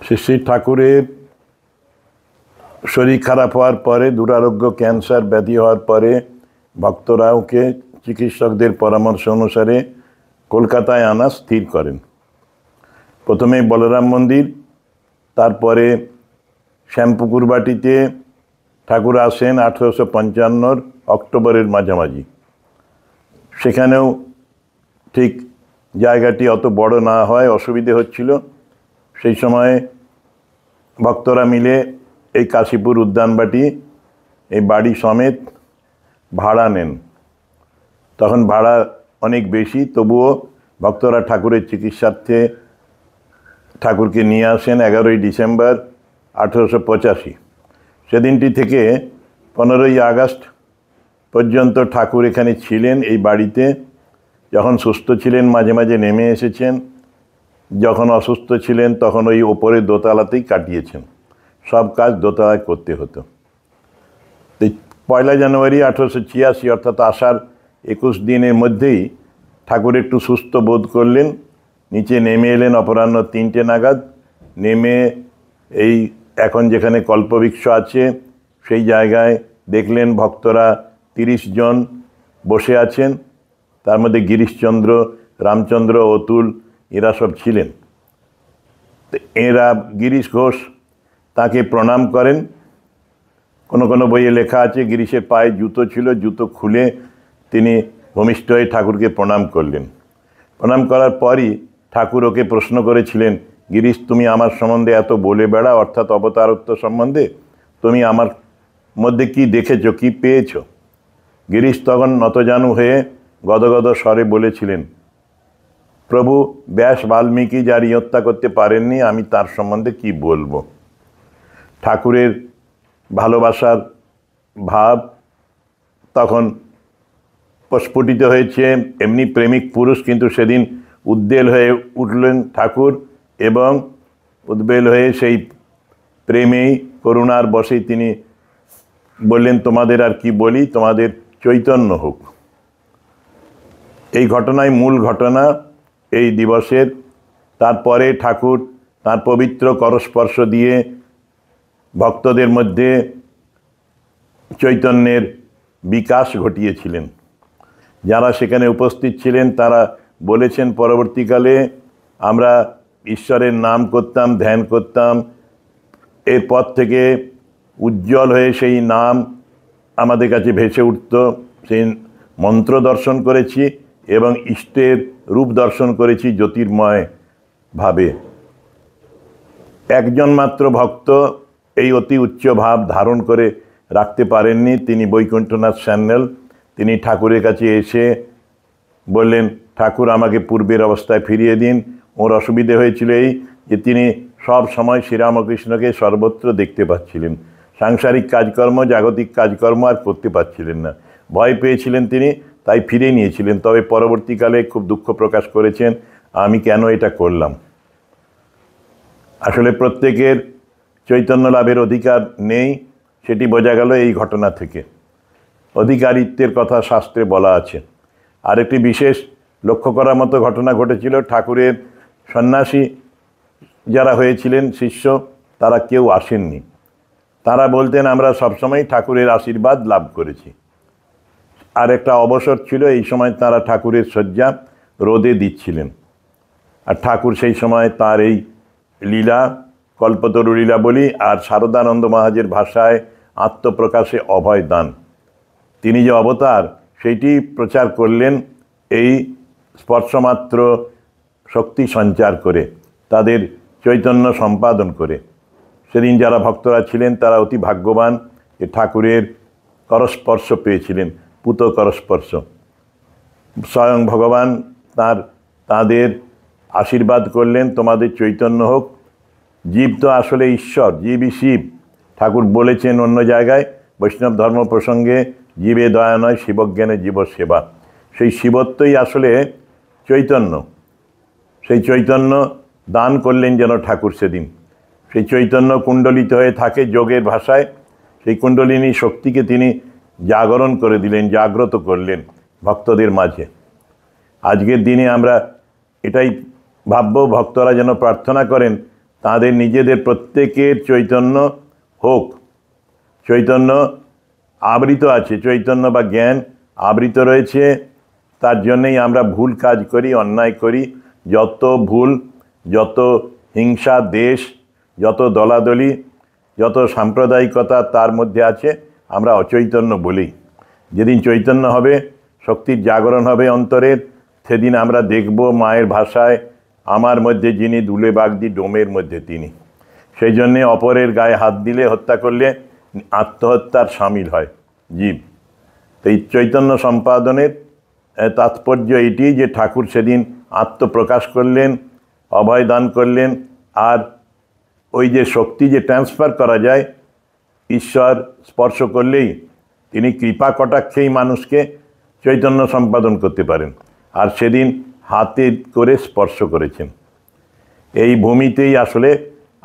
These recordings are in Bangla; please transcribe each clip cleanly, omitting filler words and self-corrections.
শ্রী শ্রী ঠাকুরের শরীর খারাপ হওয়ার পরে, দুরারোগ্য ক্যান্সার ব্যাধি হওয়ার পরে ভক্তরা ওকে চিকিৎসকদের পরামর্শ অনুসারে কলকাতায় আনা স্থির করেন। প্রথমে বলরাম মন্দির, তারপরে শ্যামপুকুরবাটিতে ঠাকুর আসেন 1855 অক্টোবরের মাঝামাঝি। সেখানেও ঠিক জায়গাটি অত বড় না হয় অসুবিধে হচ্ছিল। সেই সময় ভক্তরা মিলে এই কাশীপুর উদ্যানবাটি এই বাড়ি সমেত ভাড়া নেন। তখন ভাড়া অনেক বেশি, তবুও ভক্তরা ঠাকুরের চিকিৎসার্থে ঠাকুরকে নিয়ে আসেন 11ই ডিসেম্বর 1885। সেদিনটি থেকে 15ই আগস্ট পর্যন্ত ঠাকুর এখানে ছিলেন এই বাড়িতে। যখন সুস্থ ছিলেন মাঝে মাঝে নেমে এসেছেন, যখন অসুস্থ ছিলেন তখন ওই ওপরে দোতলাতেই কাটিয়েছেন। সব কাজ দোতলায় করতে হতো। 1 জানুয়ারি 1886 অর্থাৎ আষাঢ় 21 দিনের মধ্যেই ঠাকুর একটু সুস্থ বোধ করলেন, নিচে নেমে এলেন অপরাহ্ন 3টে নাগাদ। নেমে এই এখন যেখানে কল্পবৃক্ষ আছে সেই জায়গায় দেখলেন ভক্তরা 30 জন বসে আছেন। তার মধ্যে গিরিশচন্দ্র, রামচন্দ্র, অতুল এরা সব ছিলেন। এরা গিরিশ ঘোষ তাকে প্রণাম করেন। কোনো কোনো বইয়ে লেখা আছে গিরিশের পায়ে জুতো ছিল, জুতো খুলে তিনি ভূমিষ্ঠ হয়ে ঠাকুরকে প্রণাম করলেন। প্রণাম করার পরই ঠাকুর ওকে প্রশ্ন করেছিলেন, গিরিশ তুমি আমার সম্বন্ধে এত বলে বেড়াও, অর্থাৎ অবতারত্ব সম্বন্ধে, তুমি আমার মধ্যে কি দেখেছো, কি পেয়েছো? গিরিশ তখন নতজানু হয়ে গদগদ স্বরে বলেছিলেন, প্রভু ব্যাস বাল্মীকি যার হত্যা করতে পারেননি, আমি তার সম্বন্ধে কি বলবো। ঠাকুরের ভালোবাসার ভাব তখন প্রস্ফুটিত হয়েছে। এমনি প্রেমিক পুরুষ, কিন্তু সেদিন উদ্বেল হয়ে উঠলেন ঠাকুর, এবং উদ্বেল হয়ে সেই প্রেমেই করুণার বশেই তিনি বললেন, তোমাদের আর কি বলি, তোমাদের চৈতন্য হোক। এই ঘটনাই মূল ঘটনা এই দিবসের। তারপরে ঠাকুর তার পবিত্র করস্পর্শ দিয়ে ভক্তদের মধ্যে চৈতন্যের বিকাশ ঘটিয়েছিলেন। যারা সেখানে উপস্থিত ছিলেন তারা বলেছেন পরবর্তীকালে আমরা ঈশ্বরের নাম করতাম, ধ্যান করতাম, এরপর থেকে উজ্জ্বল হয়ে সেই নাম আমাদের কাছে ভেসে উঠত। সেই মন্ত্র দর্শন করেছি এবং ইষ্টের রূপ দর্শন করেছি জ্যোতির্ময় ভাবে। একজন মাত্র ভক্ত এই অতি উচ্চ ভাব ধারণ করে রাখতে পারেননি, তিনি বৈকুণ্ঠনাথ সান্যাল। তিনি ঠাকুরের কাছে এসে বললেন, ঠাকুর আমাকে পূর্বের অবস্থায় ফিরিয়ে দিন। ওর অসুবিধে হয়েছিল এই যে তিনি সব সময় শ্রীরামকৃষ্ণকে সর্বত্র দেখতে পাচ্ছিলেন, সাংসারিক কাজকর্ম, জাগতিক কাজকর্ম আর করতে পারছিলেন না। ভয় পেয়েছিলেন তিনি, তাই ফিরে নিয়েছিলেন। তবে পরবর্তীকালে খুব দুঃখ প্রকাশ করেছেন, আমি কেন এটা করলাম। আসলে প্রত্যেকের চৈতন্য লাভের অধিকার নেই, সেটি বোঝা গেল এই ঘটনা থেকে। অধিকারিত্বের কথা শাস্ত্রে বলা আছে। আরেকটি বিশেষ লক্ষ্য করার মতো ঘটনা ঘটেছিল। ঠাকুরের সন্ন্যাসী যারা হয়েছিলেন শিষ্য, তারা কেউ আসেননি। তারা বলতেন আমরা সবসময় ঠাকুরের আশীর্বাদ লাভ করেছি। আর একটা অবসর ছিল, এই সময় তারা ঠাকুরের শয্যা রোদে দিচ্ছিলেন। আর ঠাকুর সেই সময় তার এই লীলা, কল্পতরু লীলা বলি, আর শারদানন্দ মহারাজের ভাষায় আত্মপ্রকাশে অভয় দান, তিনি যে অবতার সেইটি প্রচার করলেন এই স্পর্শমাত্র শক্তি সঞ্চার করে, তাদের চৈতন্য সম্পাদন করে। সেদিন যারা ভক্তরা ছিলেন তারা অতি ভাগ্যবান যে ঠাকুরের করস্পর্শ পেয়েছিলেন, পুত করস্পর্শ। স্বয়ং ভগবান তাদের আশীর্বাদ করলেন, তোমাদের চৈতন্য হোক। জীব তো আসলে ঈশ্বর, জীবই শিব। ঠাকুর বলেছেন অন্য জায়গায় বৈষ্ণব ধর্ম প্রসঙ্গে, জীবে দয়া নয় শিবজ্ঞানে জীব সেবা। সেই শিবত্বই আসলে চৈতন্য। সেই চৈতন্য দান করলেন যেন ঠাকুর সেদিন। সেই চৈতন্য কুণ্ডলিত হয়ে থাকে যোগের ভাষায়। সেই কুণ্ডলিনী শক্তিকে তিনি জাগরণ করে দিলেন, জাগ্রত করলেন ভক্তদের মাঝে। আজকের দিনে আমরা এটাই ভাবব, ভক্তরা যেন প্রার্থনা করেন তাদের নিজেদের প্রত্যেকের চৈতন্য হোক, চৈতন্য আবৃত আছে, চৈতন্য বা জ্ঞান আবৃত রয়েছে। তার জন্যেই আমরা ভুল কাজ করি, অন্যায় করি। যত ভুল, যত হিংসা, দেশ, যত দলাদলি, যত সাম্প্রদায়িকতা তার মধ্যে আছে, আমরা অচৈতন্য বলি। যেদিন চৈতন্য হবে, শক্তির জাগরণ হবে অন্তরের, সেদিন আমরা দেখব মায়ের ভাষায়, আমার মধ্যে যিনি দুলে বাগদি ডোমের মধ্যে তিনি। সেই জন্যে অপরের গায়ে হাত দিলে, হত্যা করলে আত্মহত্যার সামিল হয় জীব। তো এই চৈতন্য সম্পাদনের তাৎপর্য এটি যে ঠাকুর সেদিন আত্মপ্রকাশ করলেন, অভয় দান করলেন। আর ওই যে শক্তি যে ট্রান্সফার করা যায়, ঈশ্বর স্পর্শ করলেই তিনি কৃপা কটাক্ষেই মানুষকে চৈতন্য সম্পাদন করতে পারেন। আর সেদিন হাতে করে স্পর্শ করেছেন। এই ভূমিতেই আসলে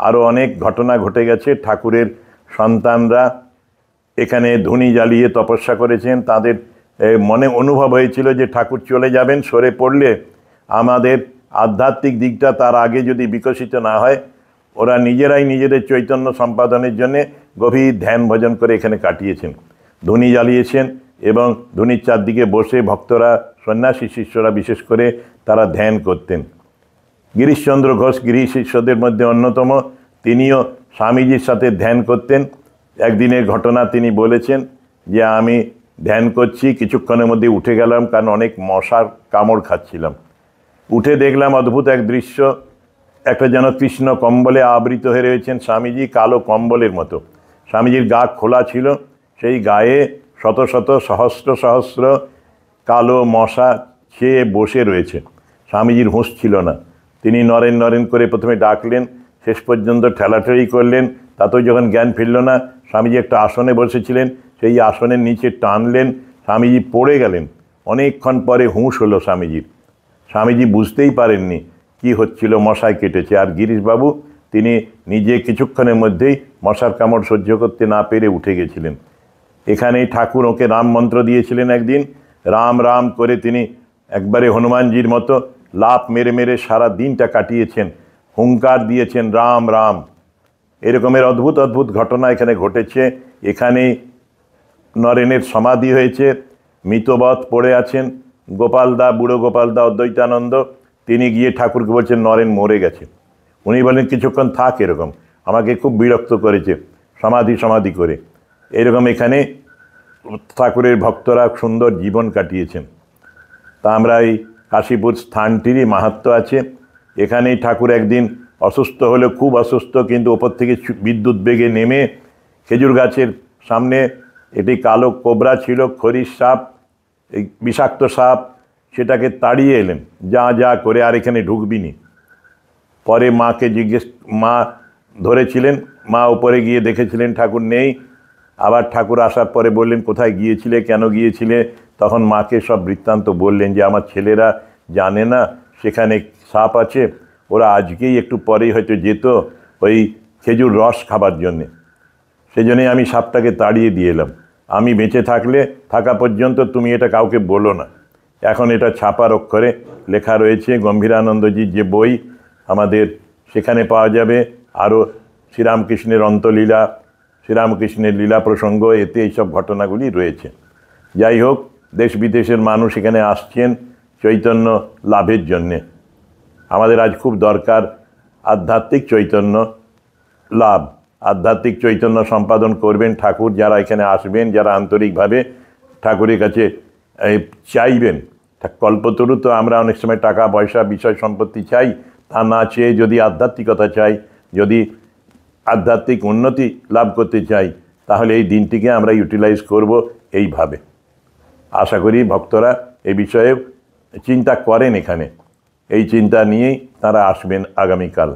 আরও অনেক ঘটনা ঘটে গেছে। ঠাকুরের সন্তানরা এখানে ধুনি জ্বালিয়ে তপস্যা করেছেন। তাদের মনে অনুভব হয়েছিল যে ঠাকুর চলে যাবেন, সরে পড়লে আমাদের আধ্যাত্মিক দিকটা তার আগে যদি বিকশিত না হয়, ওরা নিজেরাই নিজেদের চৈতন্য সম্পাদনের জন্যে গভীর ধ্যান ভজন করে এখানে কাটিয়েছেন। ধুনি জ্বালিয়েছেন এবং ধুনির চারদিকে বসে ভক্তরা, সন্ন্যাসী শিষ্যরা বিশেষ করে তারা ধ্যান করতেন। গিরিশচন্দ্র ঘোষ গিরি শিষ্যদের মধ্যে অন্যতম, তিনিও স্বামীজির সাথে ধ্যান করতেন। একদিনের ঘটনা তিনি বলেছেন যে আমি ধ্যান করছি, কিছুক্ষণের মধ্যে উঠে গেলাম, কারণ অনেক মশার কামড় খাচ্ছিলাম। উঠে দেখলাম অদ্ভুত এক দৃশ্য, একটা যেন কৃষ্ণ কম্বলে আবৃত হয়ে রয়েছেন স্বামীজি, কালো কম্বলের মতো। স্বামীজির গা খোলা ছিল, সেই গায়ে শত শত সহস্র সহস্র কালো মশা খেয়ে বসে রয়েছে। স্বামীজির হুঁশ ছিল না। তিনি নরেন নরেন করে প্রথমে ডাকলেন, শেষ পর্যন্ত ঠেলাঠেলি করলেন। তাতেও যখন জ্ঞান ফিরল না, স্বামীজি একটা আসনে বসেছিলেন, সেই আসনের নিচে টানলেন, স্বামীজি পড়ে গেলেন। অনেকক্ষণ পরে হুঁশ হলো স্বামীজির। স্বামীজি বুঝতেই পারেননি কি হচ্ছিল, মশায় কেটেছে। আর গিরিশবাবু তিনি নিজে কিছুক্ষণের মধ্যেই মশার কামড় সহ্য করতে না পেরে উঠে গেছিলেন। এখানেই ঠাকুর ওকে রাম মন্ত্র দিয়েছিলেন একদিন। রাম রাম করে তিনি একবারে হনুমানজির মতো লাফ মেরে মেরে সারা দিনটা কাটিয়েছেন, হুঙ্কার দিয়েছেন রাম রাম। এরকমের অদ্ভুত অদ্ভুত ঘটনা এখানে ঘটেছে। এখানেই নরেনের সমাধি হয়েছে, মৃতবৎ পড়ে আছেন গোপালদা, বুড়ো গোপালদা, অদ্বৈতানন্দ। তিনি গিয়ে ঠাকুরকে বলছেন নরেন মরে গেছে। উনি বলেন কিছুক্ষণ থাক, এরকম আমাকে খুব বিরক্ত করেছে সমাধি সমাধি করে। এরকম এখানে ঠাকুরের ভক্তরা সুন্দর জীবন কাটিয়েছেন। তা আমরা এই কাশীপুর স্থানটিরই মাহাত্ম্য আছে। এখানেই ঠাকুর একদিন অসুস্থ হলে, খুব অসুস্থ, কিন্তু ওপর থেকে বিদ্যুৎ বেগে নেমে খেজুর গাছের সামনে একটি কালো কোবরা ছিল, খরির সাপ, এই বিষাক্ত সাপ, সেটাকে তাড়িয়ে এলেন, যা যা করে আর এখানে ঢুকবি নি। পরে মাকে মা ধরেছিলেন, মা উপরে গিয়ে দেখেছিলেন ঠাকুর নেই। আবার ঠাকুর আসার পরে বললেন কোথায় গিয়েছিলে, কেন গিয়েছিলে? তখন মাকে সব বৃত্তান্ত বললেন যে আমার ছেলেরা জানে না সেখানে সাপ আছে, ওরা আজকেই একটু পরেই হয়তো যেত ওই খেজুর রস খাবার জন্যে, সেই জন্যে আমি সাপটাকে তাড়িয়ে দিয়ে এলাম। আমি বেঁচে থাকা পর্যন্ত তুমি এটা কাউকে বলো না। এখন এটা ছাপার অক্ষরে লেখা রয়েছে, গম্ভীরানন্দজির যে বই আমাদের, সেখানে পাওয়া যাবে। আরও শ্রীরামকৃষ্ণের অন্তলীলা, শ্রীরামকৃষ্ণের লীলা প্রসঙ্গ, এতে এইসব ঘটনাগুলি রয়েছে। যাই হোক, দেশ বিদেশের মানুষ এখানে আসছেন চৈতন্য লাভের জন্যে। আমাদের আজ খুব দরকার আধ্যাত্মিক চৈতন্য লাভ। আধ্যাত্মিক চৈতন্য সম্পাদন করবেন ঠাকুর, যারা এখানে আসবেন, যারা আন্তরিকভাবে ঠাকুরের কাছে চাইবেন। কল্পতরু তো আমরা অনেক সময় টাকা পয়সা বিষয় সম্পত্তি চাই, তা না চেয়ে যদি আধ্যাত্মিকতা চাই, যদি আধ্যাত্মিক উন্নতি লাভ করতে চাই, তাহলে এই দিনটিকে আমরা ইউটিলাইজ করব এইভাবে। আশা করি ভক্তরা এই বিষয়ে চিন্তা করেন এখানে, এই চিন্তা নিয়েই তারা আসবেন আগামীকাল।